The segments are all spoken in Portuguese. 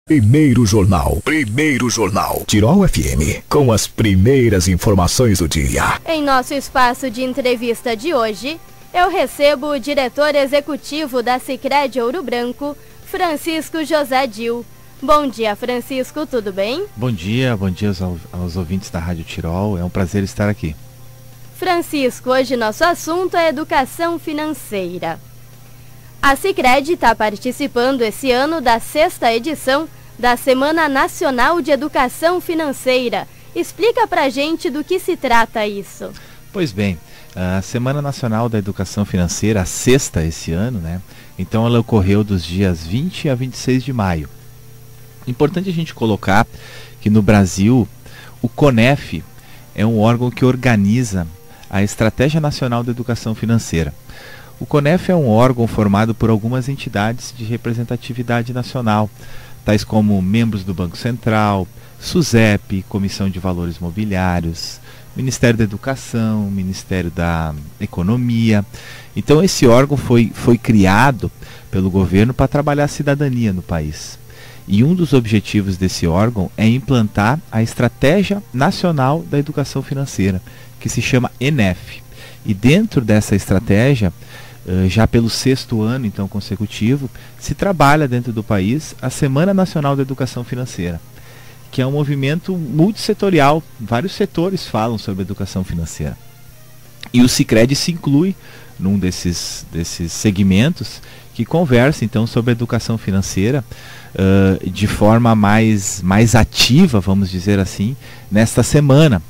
Primeiro Jornal. Tirol FM, com as primeiras informações do dia. Em nosso espaço de entrevista de hoje, eu recebo o diretor executivo da Sicredi Ouro Branco, Francisco José Dil. Bom dia, Francisco, tudo bem? Bom dia aos ouvintes da Rádio Tirol, é um prazer estar aqui. Francisco, hoje nosso assunto é educação financeira. A Sicredi está participando esse ano da 6ª edição da Semana Nacional de Educação Financeira. Explica pra gente do que se trata isso. Pois bem, a Semana Nacional da Educação Financeira, a 6ª esse ano, né? Então ela ocorreu dos dias 20 a 26 de maio. Importante a gente colocar que no Brasil, o CONEF é um órgão que organiza a Estratégia Nacional da Educação Financeira. O CONEF é um órgão formado por algumas entidades de representatividade nacional, tais como membros do Banco Central, SUSEP, Comissão de Valores Mobiliários, Ministério da Educação, Ministério da Economia. Então esse órgão foi criado pelo governo para trabalhar a cidadania no país. E um dos objetivos desse órgão é implantar a Estratégia Nacional da Educação Financeira, que se chama ENEF. E dentro dessa estratégia, já pelo 6º ano então consecutivo, se trabalha dentro do país a Semana Nacional da Educação Financeira, que é um movimento multissetorial, vários setores falam sobre educação financeira. E o Sicredi se inclui num desses segmentos que conversa então sobre educação financeira de forma mais ativa, vamos dizer assim, nesta semana,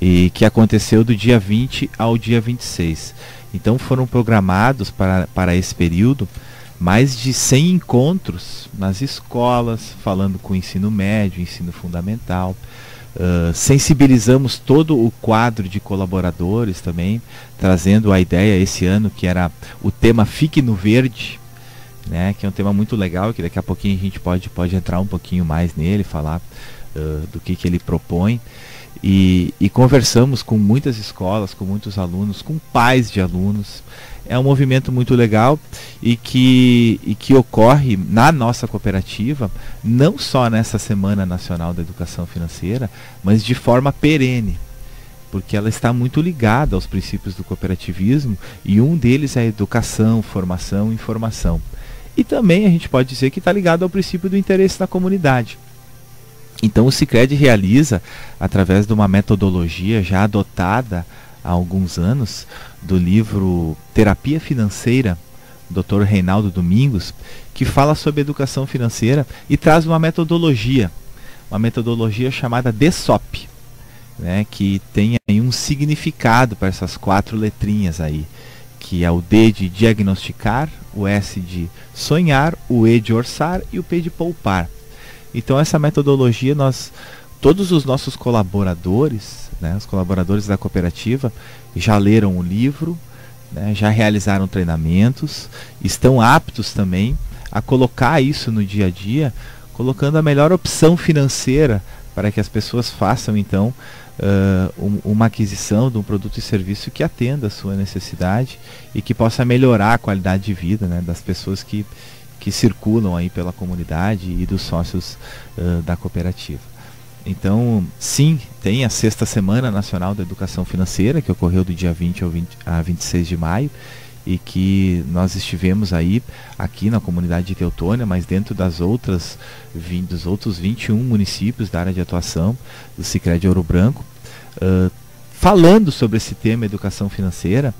e que aconteceu do dia 20 ao dia 26. Então foram programados para esse período mais de 100 encontros nas escolas, falando com o ensino médio, ensino fundamental. Sensibilizamos todo o quadro de colaboradores também, trazendo a ideia esse ano que era o tema Fique no Verde, né, que é um tema muito legal, que daqui a pouquinho a gente pode entrar um pouquinho mais nele, falar do que ele propõe. E conversamos com muitas escolas, com muitos alunos, com pais de alunos. É um movimento muito legal e que ocorre na nossa cooperativa, não só nessa Semana Nacional da Educação Financeira, mas de forma perene, porque ela está muito ligada aos princípios do cooperativismo, e um deles é a educação, formação e informação. E também a gente pode dizer que está ligado ao princípio do interesse da comunidade. Então o Sicredi realiza, através de uma metodologia já adotada há alguns anos, do livro Terapia Financeira, Dr. Reinaldo Domingos, que fala sobre educação financeira e traz uma metodologia chamada DSOP, né, que tem aí um significado para essas 4 letrinhas aí, que é o D de diagnosticar, o S de sonhar, o E de orçar e o P de poupar. Então essa metodologia, todos os nossos colaboradores, né, os colaboradores da cooperativa, já leram o livro, né, já realizaram treinamentos, estão aptos também a colocar isso no dia a dia, colocando a melhor opção financeira para que as pessoas façam então uma aquisição de um produto e serviço que atenda a sua necessidade e que possa melhorar a qualidade de vida, né, das pessoas que circulam aí pela comunidade e dos sócios da cooperativa. Então, sim, tem a 6ª Semana Nacional da Educação Financeira, que ocorreu do dia 20 a 26 de maio, e que nós estivemos aí, aqui na comunidade de Teutônia, mas dentro dos outros 21 municípios da área de atuação do Sicredi Ouro Branco, falando sobre esse tema educação financeira,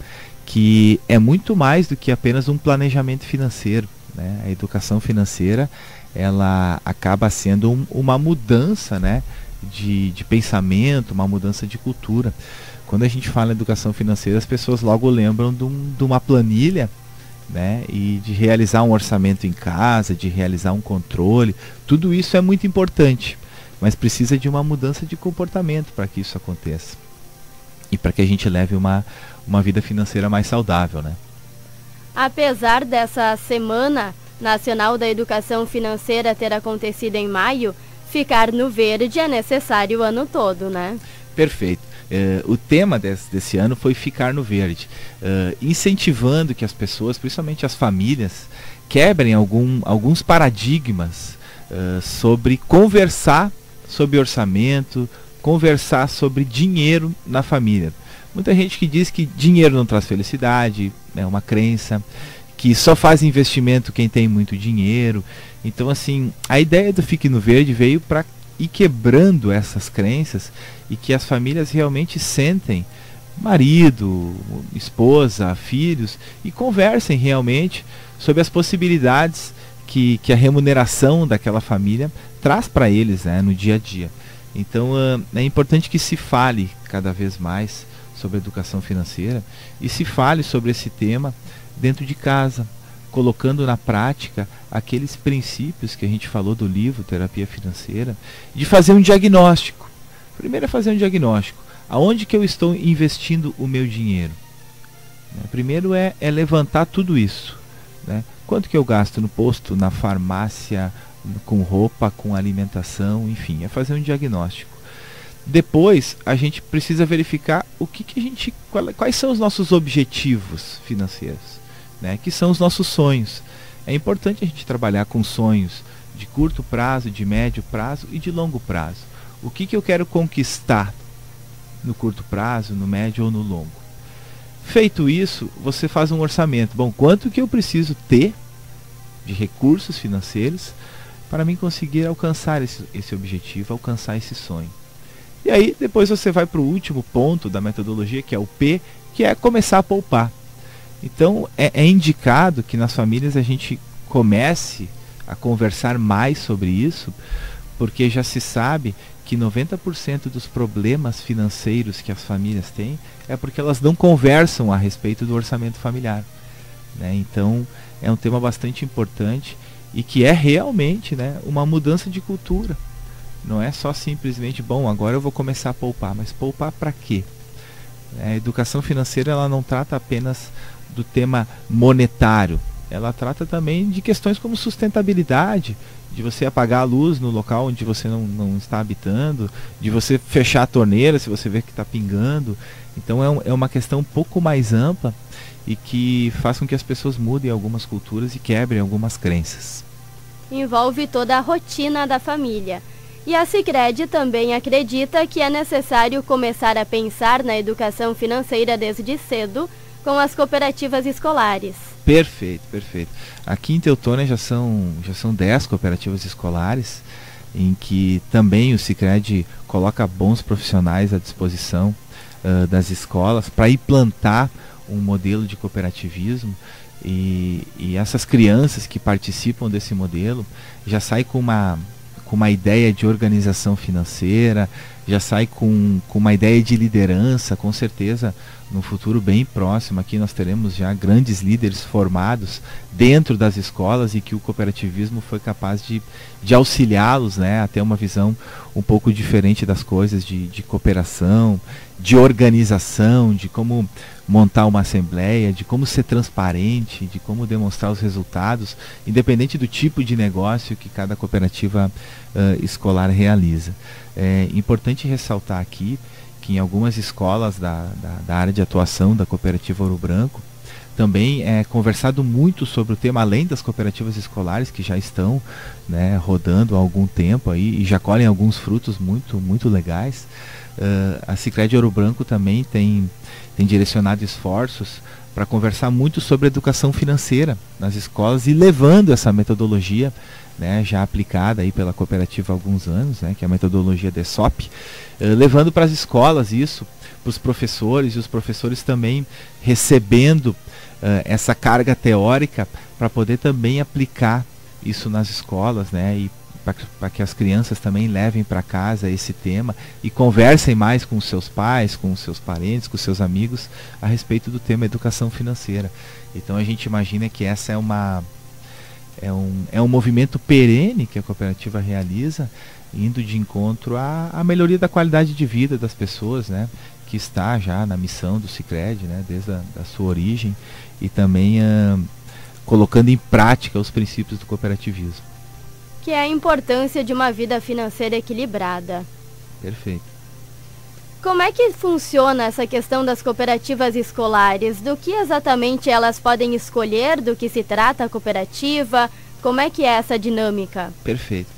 que é muito mais do que apenas um planejamento financeiro. Né? A educação financeira, ela acaba sendo uma mudança, né, de pensamento, uma mudança de cultura. Quando a gente fala em educação financeira, as pessoas logo lembram de uma planilha, né, e de realizar um orçamento em casa, de realizar um controle. Tudo isso é muito importante, mas precisa de uma mudança de comportamento para que isso aconteça e para que a gente leve uma vida financeira mais saudável, né? Apesar dessa Semana Nacional da Educação Financeira ter acontecido em maio, ficar no verde é necessário o ano todo, né? Perfeito. O tema desse ano foi ficar no verde, incentivando que as pessoas, principalmente as famílias, quebrem alguns paradigmas sobre conversar sobre orçamento, conversar sobre dinheiro na família. Muita gente que diz que dinheiro não traz felicidade, é uma crença, que só faz investimento quem tem muito dinheiro. Então, assim, a ideia do Fique no Verde veio para ir quebrando essas crenças e que as famílias realmente sentem marido, esposa, filhos e conversem realmente sobre as possibilidades que a remuneração daquela família traz para eles, né, no dia a dia. Então é importante que se fale cada vez mais sobre educação financeira e se fale sobre esse tema dentro de casa, colocando na prática aqueles princípios que a gente falou do livro Terapia Financeira, de fazer um diagnóstico. Primeiro é fazer um diagnóstico. Aonde que eu estou investindo o meu dinheiro? Primeiro é levantar tudo isso, né? Quanto que eu gasto no posto, na farmácia, com roupa, com alimentação, enfim, é fazer um diagnóstico. Depois, a gente precisa verificar quais são os nossos objetivos financeiros, né? Que são os nossos sonhos. É importante a gente trabalhar com sonhos de curto prazo, de médio prazo e de longo prazo. O que eu quero conquistar no curto prazo, no médio ou no longo? Feito isso, você faz um orçamento. Bom, quanto que eu preciso ter de recursos financeiros para mim conseguir alcançar esse objetivo, alcançar esse sonho? E aí, depois você vai para o último ponto da metodologia, que é o P, que é começar a poupar. Então, é indicado que nas famílias a gente comece a conversar mais sobre isso, porque já se sabe que 90% dos problemas financeiros que as famílias têm é porque elas não conversam a respeito do orçamento familiar, né? Então, é um tema bastante importante e que é realmente, né, uma mudança de cultura. Não é só simplesmente, bom, agora eu vou começar a poupar, mas poupar para quê? A educação financeira ela não trata apenas do tema monetário, ela trata também de questões como sustentabilidade, de você apagar a luz no local onde você não está habitando, de você fechar a torneira se você vê que está pingando. Então é uma questão um pouco mais ampla e que faz com que as pessoas mudem algumas culturas e quebrem algumas crenças. Envolve toda a rotina da família. E a Sicredi também acredita que é necessário começar a pensar na educação financeira desde cedo com as cooperativas escolares. Perfeito, perfeito. Aqui em Teutônia já são 10 cooperativas escolares, em que também o Sicredi coloca bons profissionais à disposição das escolas para implantar um modelo de cooperativismo. E essas crianças que participam desse modelo já saem com uma ideia de organização financeira, já sai com uma ideia de liderança. Com certeza, no futuro bem próximo, aqui nós teremos já grandes líderes formados dentro das escolas e que o cooperativismo foi capaz de auxiliá-los, né, a ter uma visão um pouco diferente das coisas, de cooperação, de organização, de como montar uma assembleia, de como ser transparente, de como demonstrar os resultados, independente do tipo de negócio que cada cooperativa escolar realiza. É importante ressaltar aqui que em algumas escolas da área de atuação da Cooperativa Ouro Branco também é conversado muito sobre o tema, além das cooperativas escolares que já estão, né, rodando há algum tempo aí, e já colhem alguns frutos muito, muito legais. A Sicredi Ouro Branco também tem direcionado esforços para conversar muito sobre educação financeira nas escolas e levando essa metodologia, né, já aplicada aí pela cooperativa há alguns anos, né, que é a metodologia DESOP, levando para as escolas isso, para os professores, e os professores também recebendo essa carga teórica para poder também aplicar isso nas escolas, né, e para que as crianças também levem para casa esse tema e conversem mais com os seus pais, com os seus parentes, com os seus amigos a respeito do tema educação financeira. Então a gente imagina que essa é um movimento perene que a cooperativa realiza, indo de encontro à melhoria da qualidade de vida das pessoas, né, que está já na missão do Sicredi, né, desde a sua origem, e também colocando em prática os princípios do cooperativismo. Que é a importância de uma vida financeira equilibrada. Perfeito. Como é que funciona essa questão das cooperativas escolares? Do que exatamente elas podem escolher? Do que se trata a cooperativa? Como é que é essa dinâmica? Perfeito.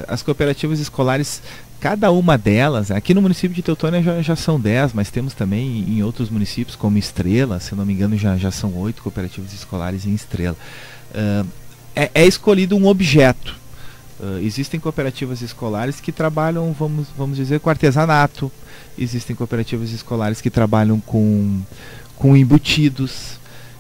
As cooperativas escolares, cada uma delas, aqui no município de Teutônia já são 10, mas temos também em outros municípios, como Estrela, se eu não me engano já são 8 cooperativas escolares em Estrela. É escolhido um objeto. Existem cooperativas escolares que trabalham, vamos dizer, com artesanato. Existem cooperativas escolares que trabalham com embutidos.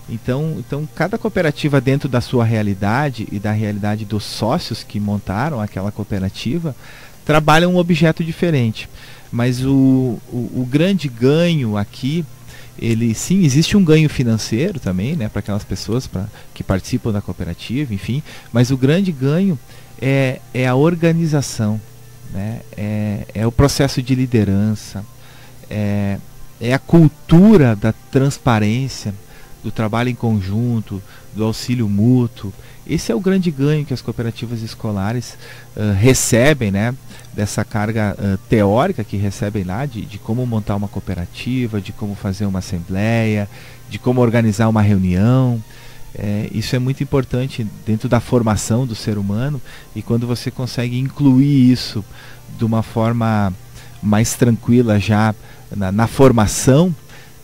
Então, cada cooperativa, dentro da sua realidade e da realidade dos sócios que montaram aquela cooperativa, trabalha um objeto diferente. Mas o grande ganho aqui, sim, existe um ganho financeiro também, né, para aquelas pessoas que participam da cooperativa, enfim, mas o grande ganho é a organização, né, é o processo de liderança, é a cultura da transparência, do trabalho em conjunto, do auxílio mútuo. Esse é o grande ganho que as cooperativas escolares recebem, né, dessa carga teórica que recebem lá, de como montar uma cooperativa, de como fazer uma assembleia, de como organizar uma reunião. Isso é muito importante dentro da formação do ser humano, e quando você consegue incluir isso de uma forma mais tranquila já na formação,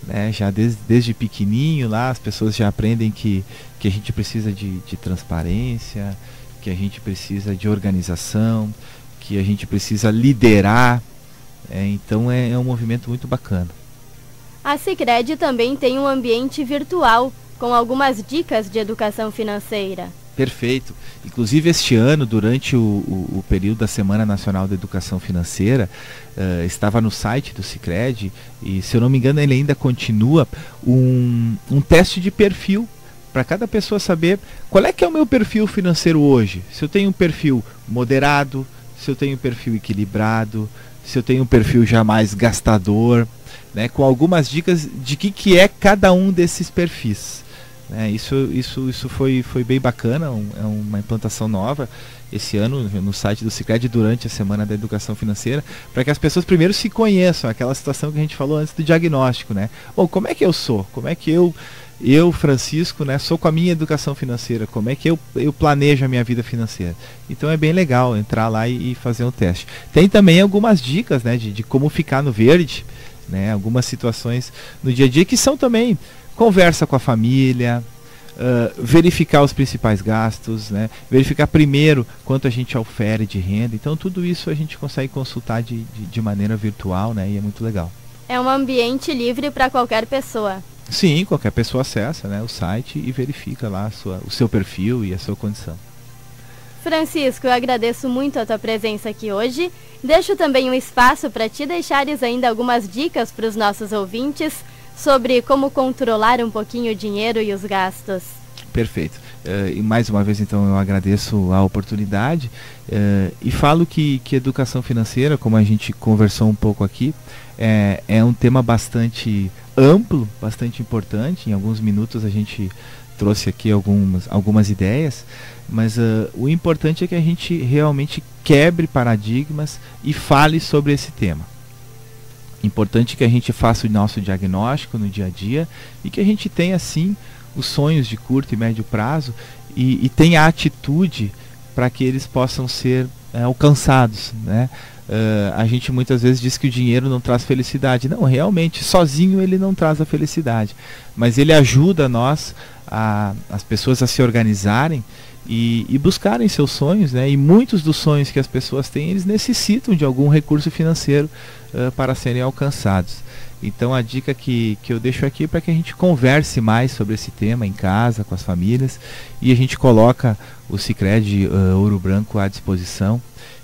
né, já desde pequenininho lá, as pessoas já aprendem que a gente precisa de transparência, que a gente precisa de organização, que a gente precisa liderar. Então é um movimento muito bacana. A Sicredi também tem um ambiente virtual, com algumas dicas de educação financeira. Perfeito. Inclusive este ano, durante o período da Semana Nacional da Educação Financeira, estava no site do Sicredi, e se eu não me engano ele ainda continua, um teste de perfil, para cada pessoa saber qual é que é o meu perfil financeiro hoje. Se eu tenho um perfil moderado, se eu tenho um perfil equilibrado, se eu tenho um perfil já mais gastador, né, com algumas dicas de que é cada um desses perfis. Isso foi bem bacana, é uma implantação nova esse ano no site do Sicredi durante a Semana da Educação Financeira, para que as pessoas primeiro se conheçam, aquela situação que a gente falou antes do diagnóstico, né? Bom, como é que eu sou? Como é que eu Francisco, né, sou com a minha educação financeira? Como é que eu planejo a minha vida financeira? Então é bem legal entrar lá e fazer um teste. Tem também algumas dicas, né, de como ficar no verde, né? Algumas situações no dia a dia que são também conversa com a família, verificar os principais gastos, né? Verificar primeiro quanto a gente ofere de renda. Então tudo isso a gente consegue consultar de maneira virtual, né? E é muito legal. É um ambiente livre para qualquer pessoa. Sim, qualquer pessoa acessa, né, o site e verifica lá o seu perfil e a sua condição. Francisco, eu agradeço muito a tua presença aqui hoje. Deixo também um espaço para te deixares ainda algumas dicas para os nossos ouvintes sobre como controlar um pouquinho o dinheiro e os gastos. Perfeito. E mais uma vez, então, eu agradeço a oportunidade e falo que educação financeira, como a gente conversou um pouco aqui, é um tema bastante amplo, bastante importante. Em alguns minutos a gente trouxe aqui algumas ideias, mas o importante é que a gente realmente quebre paradigmas e fale sobre esse tema. Importante que a gente faça o nosso diagnóstico no dia a dia e que a gente tenha, sim, os sonhos de curto e médio prazo e tenha a atitude para que eles possam ser alcançados, né? A gente muitas vezes diz que o dinheiro não traz felicidade. Não, realmente, sozinho ele não traz a felicidade, mas ele ajuda as pessoas a se organizarem e buscarem seus sonhos, né? E muitos dos sonhos que as pessoas têm, eles necessitam de algum recurso financeiro para serem alcançados. Então a dica que eu deixo aqui é para que a gente converse mais sobre esse tema em casa, com as famílias, e a gente coloca o Sicredi Ouro Branco à disposição,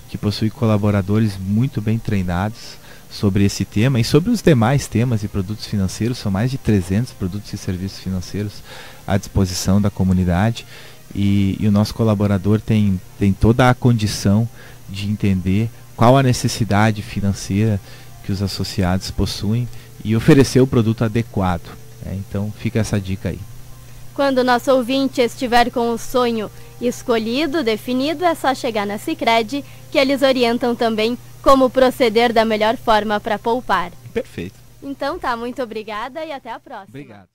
que possui colaboradores muito bem treinados sobre esse tema e sobre os demais temas e produtos financeiros. São mais de 300 produtos e serviços financeiros à disposição da comunidade. E o nosso colaborador tem toda a condição de entender qual a necessidade financeira que os associados possuem e oferecer o produto adequado, né? Então fica essa dica aí. Quando o nosso ouvinte estiver com o sonho escolhido, definido, é só chegar na Sicredi, que eles orientam também como proceder da melhor forma para poupar. Perfeito. Então tá, muito obrigada e até a próxima. Obrigado.